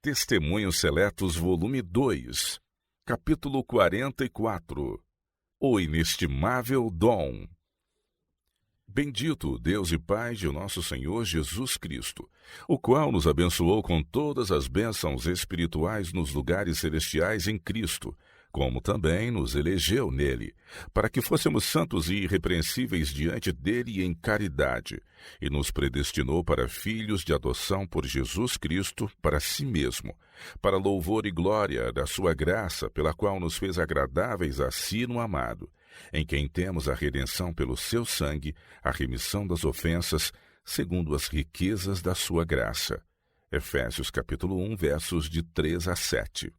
Testemunhos Seletos, volume 2, capítulo 44. O inestimável dom. Bendito Deus e Pai de nosso Senhor Jesus Cristo, o qual nos abençoou com todas as bênçãos espirituais nos lugares celestiais em Cristo, como também nos elegeu nele, para que fôssemos santos e irrepreensíveis diante dele em caridade, e nos predestinou para filhos de adoção por Jesus Cristo para si mesmo, para louvor e glória da sua graça, pela qual nos fez agradáveis a si no amado, em quem temos a redenção pelo seu sangue, a remissão das ofensas, segundo as riquezas da sua graça. Efésios capítulo 1, versos de 3 a 7.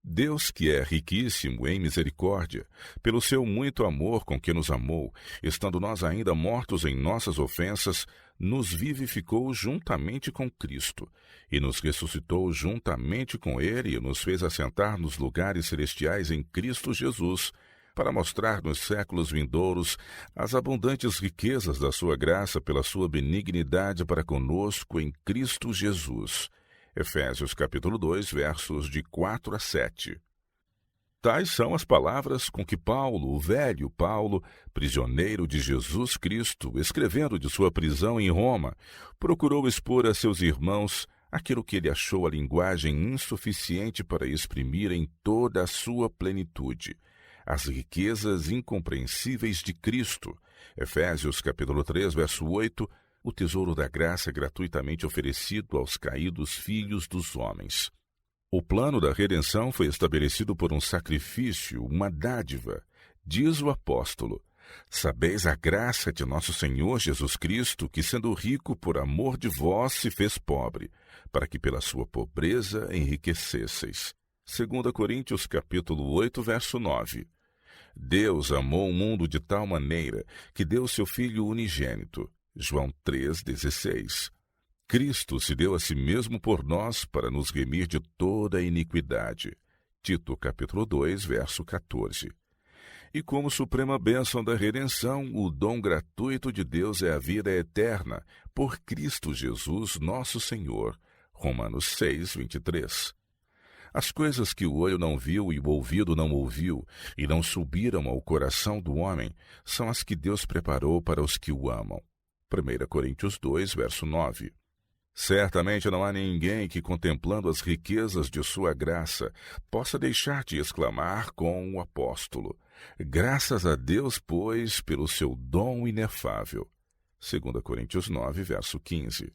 Deus, que é riquíssimo em misericórdia, pelo seu muito amor com que nos amou, estando nós ainda mortos em nossas ofensas, nos vivificou juntamente com Cristo, e nos ressuscitou juntamente com ele e nos fez assentar nos lugares celestiais em Cristo Jesus, para mostrar nos séculos vindouros as abundantes riquezas da sua graça pela sua benignidade para conosco em Cristo Jesus. Efésios capítulo 2, versos de 4 a 7. Tais são as palavras com que Paulo, o velho Paulo, prisioneiro de Jesus Cristo, escrevendo de sua prisão em Roma, procurou expor a seus irmãos aquilo que ele achou a linguagem insuficiente para exprimir em toda a sua plenitude, as riquezas incompreensíveis de Cristo. Efésios capítulo 3, verso 8, o tesouro da graça gratuitamente oferecido aos caídos filhos dos homens. O plano da redenção foi estabelecido por um sacrifício, uma dádiva. Diz o apóstolo: sabeis a graça de nosso Senhor Jesus Cristo, que sendo rico por amor de vós se fez pobre, para que pela sua pobreza enriquecesseis. 2 Coríntios capítulo 8, verso 9. Deus amou o mundo de tal maneira que deu seu Filho unigênito. João 3,16. Cristo se deu a si mesmo por nós para nos remir de toda a iniquidade. Tito capítulo 2, verso 14. E como suprema bênção da redenção, o dom gratuito de Deus é a vida eterna, por Cristo Jesus nosso Senhor. Romanos 6, 23. As coisas que o olho não viu e o ouvido não ouviu, e não subiram ao coração do homem, são as que Deus preparou para os que o amam. 1 Coríntios 2, verso 9. Certamente não há ninguém que, contemplando as riquezas de sua graça, possa deixar de exclamar com o apóstolo: graças a Deus, pois, pelo seu dom inefável. 2 Coríntios 9, verso 15.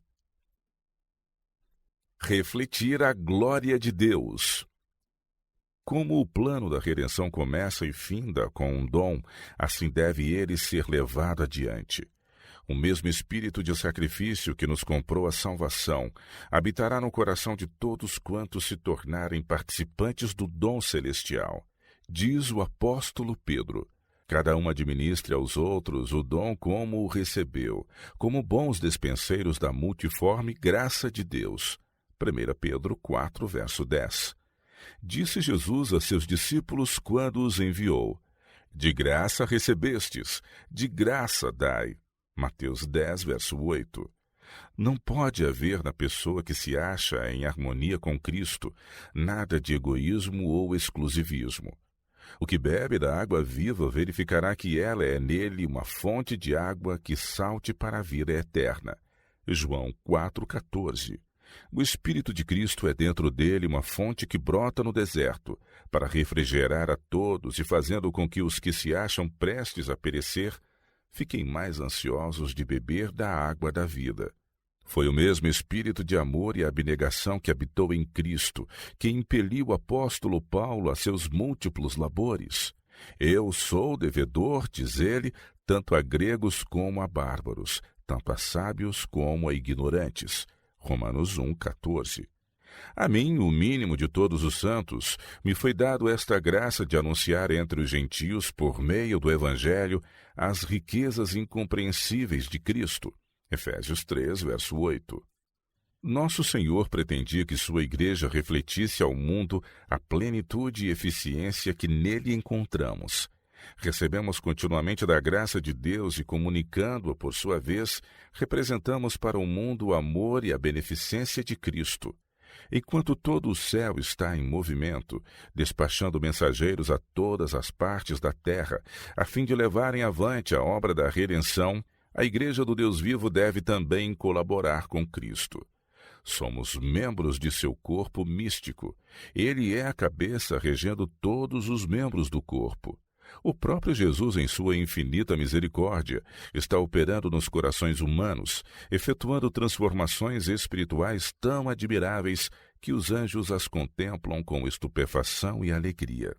Refletir a glória de Deus. Como o plano da redenção começa e finda com um dom, assim deve ele ser levado adiante. O mesmo espírito de sacrifício que nos comprou a salvação habitará no coração de todos quantos se tornarem participantes do dom celestial. Diz o apóstolo Pedro: cada um administre aos outros o dom como o recebeu, como bons despenseiros da multiforme graça de Deus. 1 Pedro 4, verso 10. Disse Jesus a seus discípulos quando os enviou: de graça recebestes, de graça dai. Mateus 10, verso 8. Não pode haver na pessoa que se acha em harmonia com Cristo nada de egoísmo ou exclusivismo. O que bebe da água viva verificará que ela é nele uma fonte de água que salte para a vida eterna. João 4,14. O Espírito de Cristo é dentro dele uma fonte que brota no deserto, para refrigerar a todos e fazendo com que os que se acham prestes a perecer fiquem mais ansiosos de beber da água da vida. Foi o mesmo espírito de amor e abnegação que habitou em Cristo, que impeliu o apóstolo Paulo a seus múltiplos labores. Eu sou devedor, diz ele, tanto a gregos como a bárbaros, tanto a sábios como a ignorantes. Romanos 1, 14. A mim, o mínimo de todos os santos, me foi dado esta graça de anunciar entre os gentios, por meio do Evangelho, as riquezas incompreensíveis de Cristo. Efésios 3, verso 8. Nosso Senhor pretendia que sua igreja refletisse ao mundo a plenitude e eficiência que nele encontramos. Recebemos continuamente da graça de Deus e, comunicando-a por sua vez, representamos para o mundo o amor e a beneficência de Cristo. Enquanto todo o céu está em movimento, despachando mensageiros a todas as partes da terra, a fim de levarem avante a obra da redenção, a Igreja do Deus vivo deve também colaborar com Cristo. Somos membros de seu corpo místico. Ele é a cabeça regendo todos os membros do corpo. O próprio Jesus, em sua infinita misericórdia, está operando nos corações humanos, efetuando transformações espirituais tão admiráveis que os anjos as contemplam com estupefação e alegria.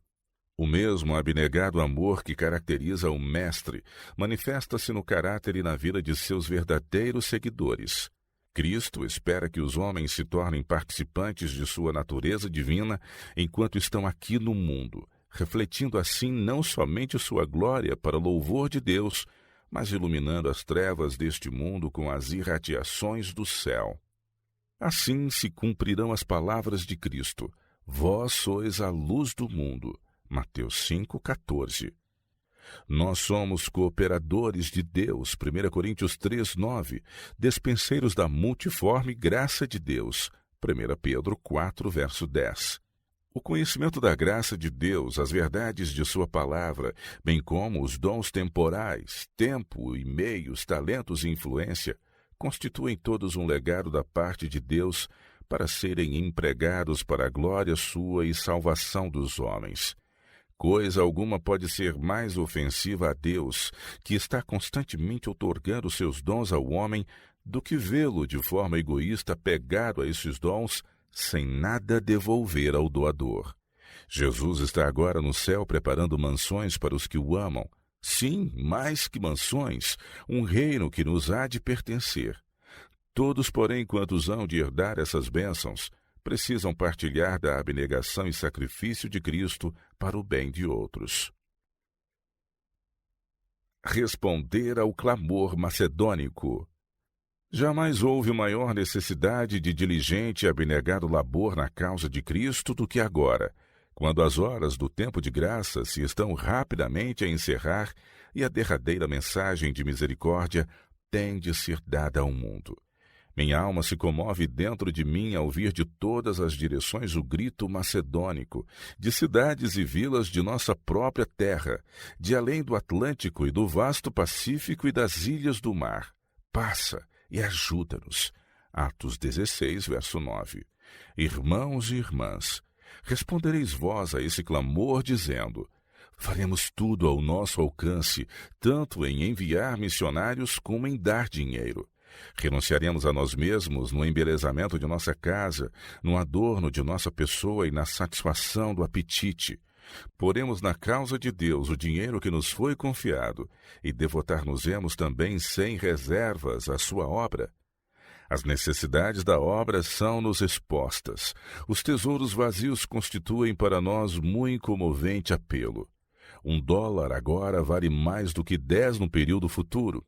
O mesmo abnegado amor que caracteriza o Mestre manifesta-se no caráter e na vida de seus verdadeiros seguidores. Cristo espera que os homens se tornem participantes de sua natureza divina enquanto estão aqui no mundo, refletindo assim não somente sua glória para o louvor de Deus, mas iluminando as trevas deste mundo com as irradiações do céu. Assim se cumprirão as palavras de Cristo: vós sois a luz do mundo. Mateus 5,14. Nós somos cooperadores de Deus, 1 Coríntios 3,9, despenseiros da multiforme graça de Deus, 1 Pedro 4, verso 10. O conhecimento da graça de Deus, as verdades de sua palavra, bem como os dons temporais, tempo e meios, talentos e influência, constituem todos um legado da parte de Deus para serem empregados para a glória sua e salvação dos homens. Coisa alguma pode ser mais ofensiva a Deus, que está constantemente outorgando seus dons ao homem, do que vê-lo de forma egoísta pegado a esses dons, sem nada devolver ao doador. Jesus está agora no céu preparando mansões para os que o amam. Sim, mais que mansões, um reino que nos há de pertencer. Todos, porém, quantos hão de herdar essas bênçãos, precisam partilhar da abnegação e sacrifício de Cristo para o bem de outros. Responder ao clamor macedônico. Jamais houve maior necessidade de diligente e abnegado labor na causa de Cristo do que agora, quando as horas do tempo de graça se estão rapidamente a encerrar e a derradeira mensagem de misericórdia tem de ser dada ao mundo. Minha alma se comove dentro de mim ao ouvir de todas as direções o grito macedônico, de cidades e vilas de nossa própria terra, de além do Atlântico e do vasto Pacífico e das ilhas do mar. Passa e ajuda-nos. Atos 16, verso 9. Irmãos e irmãs, respondereis vós a esse clamor dizendo: faremos tudo ao nosso alcance, tanto em enviar missionários como em dar dinheiro. Renunciaremos a nós mesmos no embelezamento de nossa casa, no adorno de nossa pessoa e na satisfação do apetite. Poremos na causa de Deus o dinheiro que nos foi confiado e devotar-nos-emos também sem reservas à sua obra. As necessidades da obra são-nos expostas. Os tesouros vazios constituem para nós muito comovente apelo. $1 agora vale mais do que 10 no período futuro.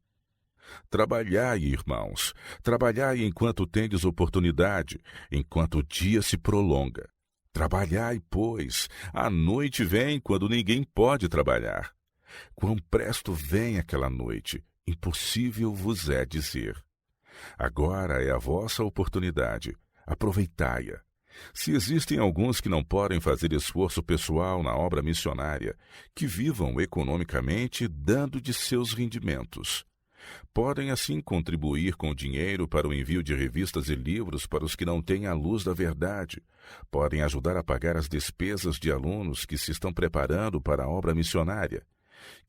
Trabalhai, irmãos, trabalhai enquanto tendes oportunidade, enquanto o dia se prolonga. Trabalhai, pois, a noite vem quando ninguém pode trabalhar. Quão presto vem aquela noite, impossível vos é dizer. Agora é a vossa oportunidade, aproveitai-a. Se existem alguns que não podem fazer esforço pessoal na obra missionária, que vivam economicamente dando de seus rendimentos. Podem, assim, contribuir com dinheiro para o envio de revistas e livros para os que não têm a luz da verdade. Podem ajudar a pagar as despesas de alunos que se estão preparando para a obra missionária.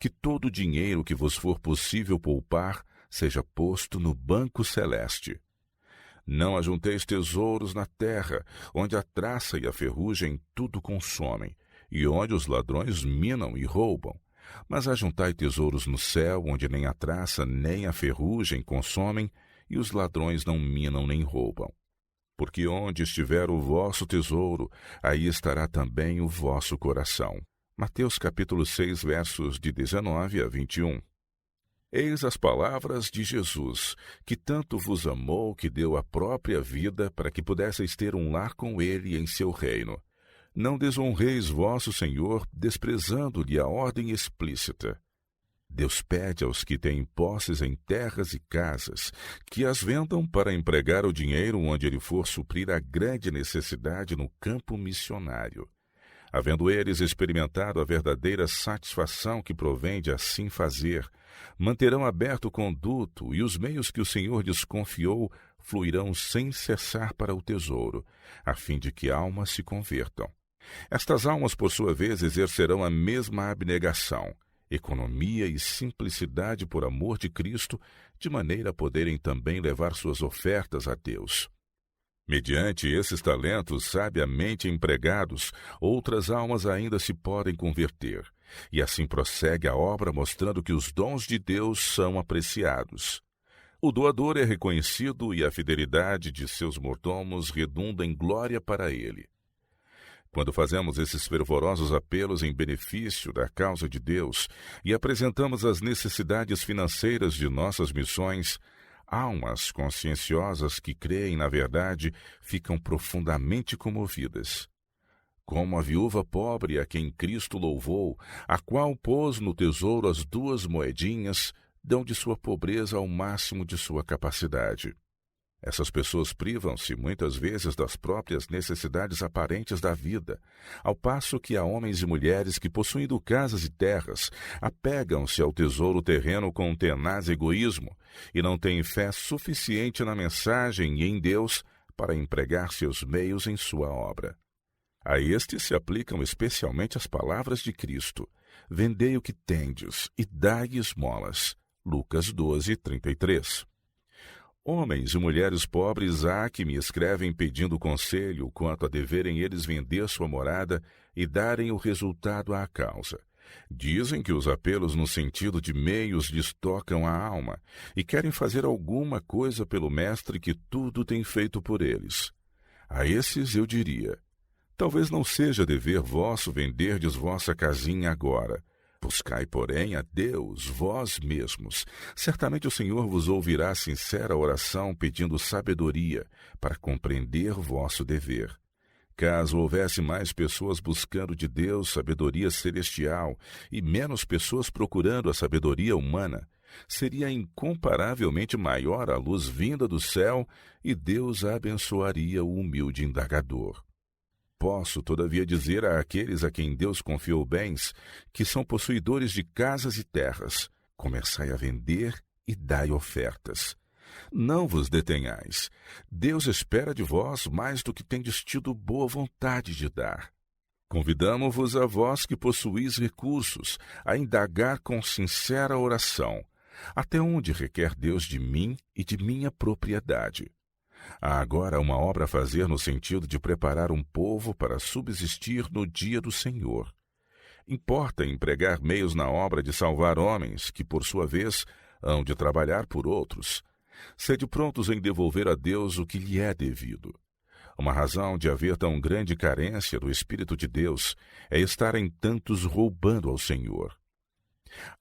Que todo o dinheiro que vos for possível poupar seja posto no banco celeste. Não ajunteis tesouros na terra, onde a traça e a ferrugem tudo consomem, e onde os ladrões minam e roubam. Mas ajuntai tesouros no céu, onde nem a traça nem a ferrugem consomem, e os ladrões não minam nem roubam. Porque onde estiver o vosso tesouro, aí estará também o vosso coração. Mateus capítulo 6, versos de 19 a 21. Eis as palavras de Jesus, que tanto vos amou que deu a própria vida para que pudesseis ter um lar com ele em seu reino. Não desonreis vosso Senhor, desprezando-lhe a ordem explícita. Deus pede aos que têm posses em terras e casas que as vendam para empregar o dinheiro onde ele for suprir a grande necessidade no campo missionário. Havendo eles experimentado a verdadeira satisfação que provém de assim fazer, manterão aberto o conduto e os meios que o Senhor lhes confiou fluirão sem cessar para o tesouro, a fim de que almas se convertam. Estas almas, por sua vez, exercerão a mesma abnegação, economia e simplicidade por amor de Cristo, de maneira a poderem também levar suas ofertas a Deus. Mediante esses talentos sabiamente empregados, outras almas ainda se podem converter, e assim prossegue a obra mostrando que os dons de Deus são apreciados. O doador é reconhecido e a fidelidade de seus mordomos redunda em glória para ele. Quando fazemos esses fervorosos apelos em benefício da causa de Deus e apresentamos as necessidades financeiras de nossas missões, almas conscienciosas que creem na verdade ficam profundamente comovidas. Como a viúva pobre a quem Cristo louvou, a qual pôs no tesouro as 2 moedinhas, dão de sua pobreza ao máximo de sua capacidade. Essas pessoas privam-se muitas vezes das próprias necessidades aparentes da vida, ao passo que há homens e mulheres que, possuindo casas e terras, apegam-se ao tesouro terreno com um tenaz egoísmo e não têm fé suficiente na mensagem e em Deus para empregar seus meios em sua obra. A estes se aplicam especialmente as palavras de Cristo: vendei o que tendes e dai esmolas. Lucas 12:33. Homens e mulheres pobres há que me escrevem pedindo conselho quanto a deverem eles vender sua morada e darem o resultado à causa. Dizem que os apelos no sentido de meios lhes tocam a alma e querem fazer alguma coisa pelo Mestre que tudo tem feito por eles. A esses eu diria: talvez não seja dever vosso venderdes vossa casinha agora. Buscai, porém, a Deus, vós mesmos. Certamente o Senhor vos ouvirá sincera oração pedindo sabedoria para compreender vosso dever. Caso houvesse mais pessoas buscando de Deus sabedoria celestial e menos pessoas procurando a sabedoria humana, seria incomparavelmente maior a luz vinda do céu e Deus abençoaria o humilde indagador. Posso, todavia, dizer àqueles a quem Deus confiou bens, que são possuidores de casas e terras: começai a vender e dai ofertas. Não vos detenhais. Deus espera de vós mais do que tendes tido boa vontade de dar. Convidamo-vos a vós que possuís recursos, a indagar com sincera oração: até onde requer Deus de mim e de minha propriedade? Há agora uma obra a fazer no sentido de preparar um povo para subsistir no dia do Senhor. Importa empregar meios na obra de salvar homens que, por sua vez, hão de trabalhar por outros. Sede prontos em devolver a Deus o que lhe é devido. Uma razão de haver tão grande carência do Espírito de Deus é estarem tantos roubando ao Senhor.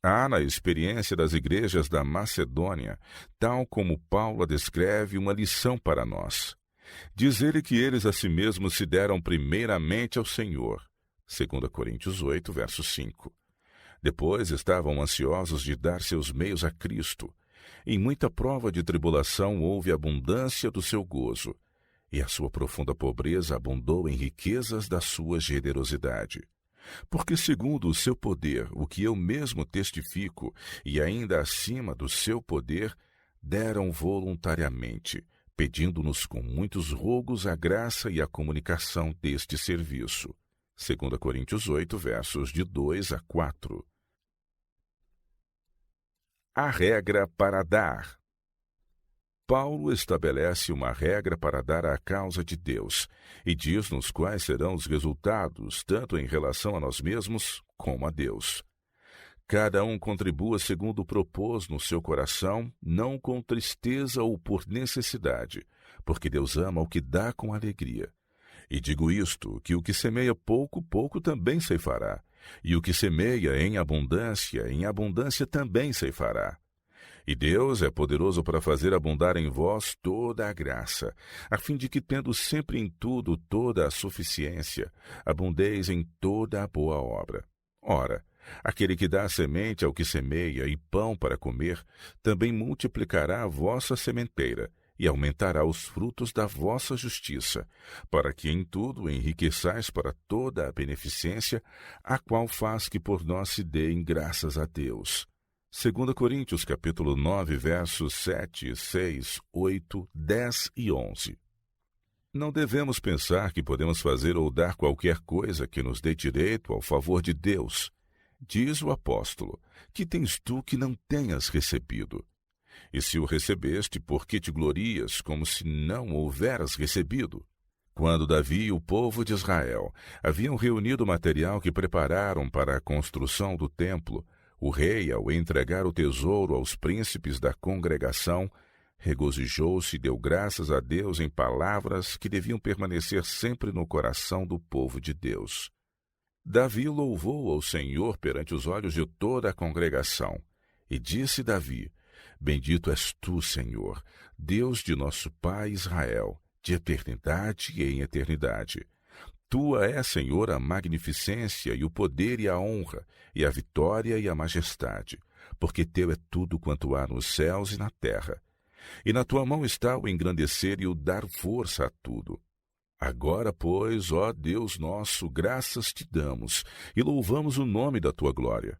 Há na experiência das igrejas da Macedônia, tal como Paulo a descreve, uma lição para nós. Diz ele que eles a si mesmos se deram primeiramente ao Senhor. 2 Coríntios 8, verso 5. Depois estavam ansiosos de dar seus meios a Cristo. Em muita prova de tribulação houve abundância do seu gozo, e a sua profunda pobreza abundou em riquezas da sua generosidade. Porque segundo o seu poder, o que eu mesmo testifico, e ainda acima do seu poder, deram voluntariamente, pedindo-nos com muitos rogos a graça e a comunicação deste serviço. 2 Coríntios 8, versos de 2 a 4. A regra para dar. Paulo estabelece uma regra para dar à causa de Deus e diz-nos quais serão os resultados, tanto em relação a nós mesmos como a Deus. Cada um contribua segundo propôs no seu coração, não com tristeza ou por necessidade, porque Deus ama o que dá com alegria. E digo isto, que o que semeia pouco, pouco também ceifará, e o que semeia em abundância também ceifará. E Deus é poderoso para fazer abundar em vós toda a graça, a fim de que, tendo sempre em tudo toda a suficiência, abundeis em toda a boa obra. Ora, Aquele que dá semente ao que semeia e pão para comer, também multiplicará a vossa sementeira e aumentará os frutos da vossa justiça, para que em tudo enriqueçais para toda a beneficência, a qual faz que por nós se deem graças a Deus. 2 Coríntios capítulo 9, versos 7, 6, 8, 10 e 11. Não devemos pensar que podemos fazer ou dar qualquer coisa que nos dê direito ao favor de Deus. Diz o apóstolo: que tens tu que não tenhas recebido? E se o recebeste, por que te glorias, como se não o houveras recebido? Quando Davi e o povo de Israel haviam reunido o material que prepararam para a construção do templo, o rei, ao entregar o tesouro aos príncipes da congregação, regozijou-se e deu graças a Deus em palavras que deviam permanecer sempre no coração do povo de Deus. Davi louvou ao Senhor perante os olhos de toda a congregação. E disse Davi: Bendito és tu, Senhor, Deus de nosso pai Israel, de eternidade em eternidade. Tua é, Senhor, a magnificência e o poder e a honra, e a vitória e a majestade, porque teu é tudo quanto há nos céus e na terra. E na tua mão está o engrandecer e o dar força a tudo. Agora, pois, ó Deus nosso, graças te damos e louvamos o nome da tua glória.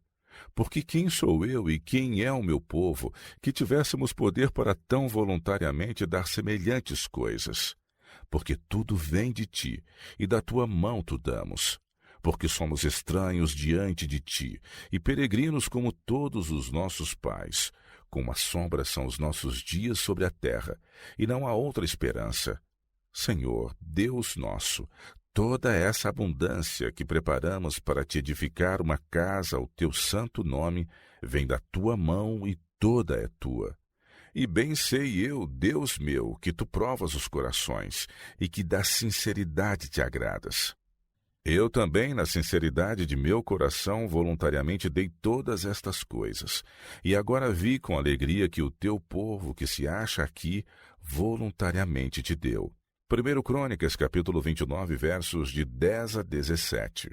Porque quem sou eu e quem é o meu povo, que tivéssemos poder para tão voluntariamente dar semelhantes coisas? Porque tudo vem de ti, e da tua mão tu damos. Porque somos estranhos diante de ti, e peregrinos como todos os nossos pais. Com uma sombra são os nossos dias sobre a terra, e não há outra esperança. Senhor, Deus nosso, toda essa abundância que preparamos para te edificar uma casa ao teu santo nome, vem da tua mão e toda é tua. E bem sei eu, Deus meu, que tu provas os corações e que da sinceridade te agradas. Eu também, na sinceridade de meu coração, voluntariamente dei todas estas coisas. E agora vi com alegria que o teu povo, que se acha aqui, voluntariamente te deu. 1 Crônicas, capítulo 29, versos de 10 a 17.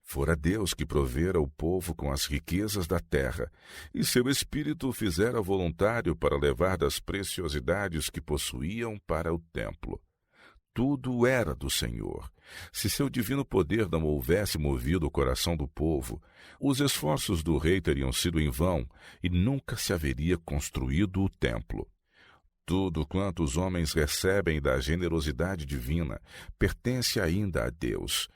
Fora Deus que provera o povo com as riquezas da terra, e seu espírito o fizera voluntário para levar das preciosidades que possuíam para o templo. Tudo era do Senhor. Se seu divino poder não houvesse movido o coração do povo, os esforços do rei teriam sido em vão e nunca se haveria construído o templo. Tudo quanto os homens recebem da generosidade divina pertence ainda a Deus.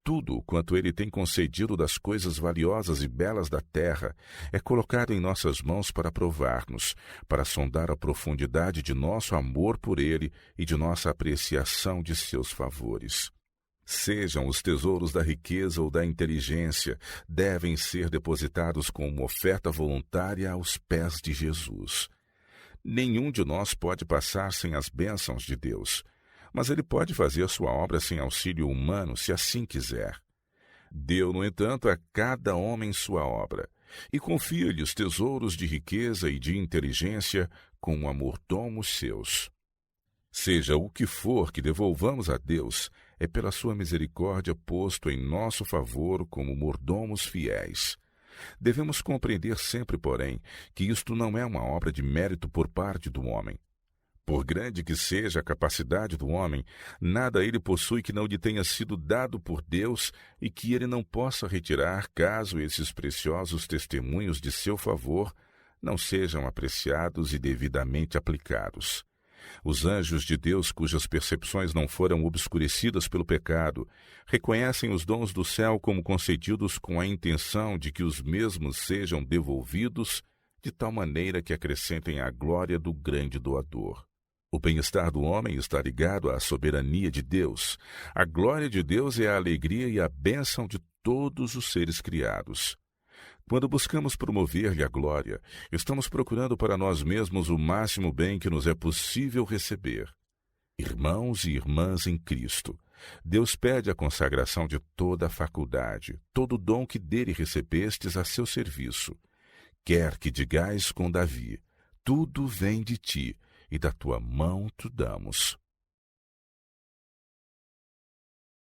Tudo quanto ele tem concedido das coisas valiosas e belas da terra é colocado em nossas mãos para provar-nos, para sondar a profundidade de nosso amor por ele e de nossa apreciação de seus favores. Sejam os tesouros da riqueza ou da inteligência, devem ser depositados como oferta voluntária aos pés de Jesus. Nenhum de nós pode passar sem as bênçãos de Deus, mas ele pode fazer sua obra sem auxílio humano, se assim quiser. Deu, no entanto, a cada homem sua obra, e confia-lhe os tesouros de riqueza e de inteligência como a mordomos seus. Seja o que for que devolvamos a Deus, é pela sua misericórdia posto em nosso favor como mordomos fiéis. Devemos compreender sempre, porém, que isto não é uma obra de mérito por parte do homem. Por grande que seja a capacidade do homem, nada ele possui que não lhe tenha sido dado por Deus e que ele não possa retirar caso esses preciosos testemunhos de seu favor não sejam apreciados e devidamente aplicados. Os anjos de Deus, cujas percepções não foram obscurecidas pelo pecado, reconhecem os dons do céu como concedidos com a intenção de que os mesmos sejam devolvidos de tal maneira que acrescentem a glória do grande doador. O bem-estar do homem está ligado à soberania de Deus. A glória de Deus é a alegria e a bênção de todos os seres criados. Quando buscamos promover-lhe a glória, estamos procurando para nós mesmos o máximo bem que nos é possível receber. Irmãos e irmãs em Cristo, Deus pede a consagração de toda a faculdade, todo o dom que dele recebestes a seu serviço. Quer que digais com Davi: tudo vem de ti, e da tua mão tu damos.